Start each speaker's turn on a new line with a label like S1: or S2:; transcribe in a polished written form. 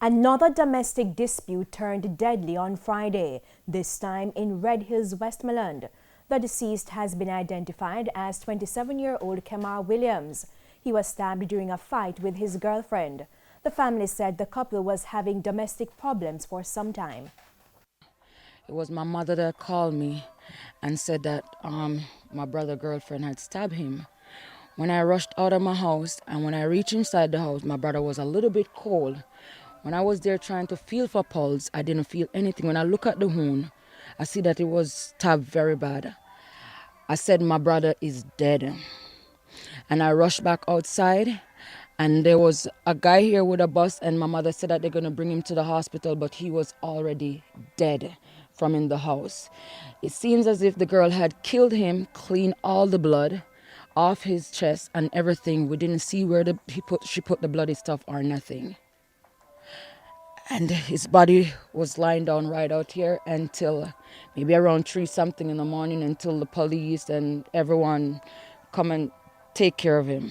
S1: Another domestic dispute turned deadly on Friday, this time in Red Hills, Westmoreland. The deceased has been identified as 27-year-old Kemar Williams. He was stabbed during a fight with his girlfriend. The family said the couple was having domestic problems for some time.
S2: It was my mother that called me and said that my brother's girlfriend had stabbed him. When I rushed out of my house and when I reached inside the house, my brother was a little bit cold. When I was there trying to feel for pulse, I didn't feel anything. When I look at the wound, I see that it was stabbed very bad. I said, my brother is dead. And I rushed back outside, and there was a guy here with a bus, and my mother said that they're going to bring him to the hospital, but he was already dead from in the house. It seems as if the girl had killed him, cleaned all the blood off his chest and everything. We didn't see where she put the bloody stuff or nothing. And his body was lying down right out here until maybe around 3 something in the morning, until the police and everyone come and take care of him.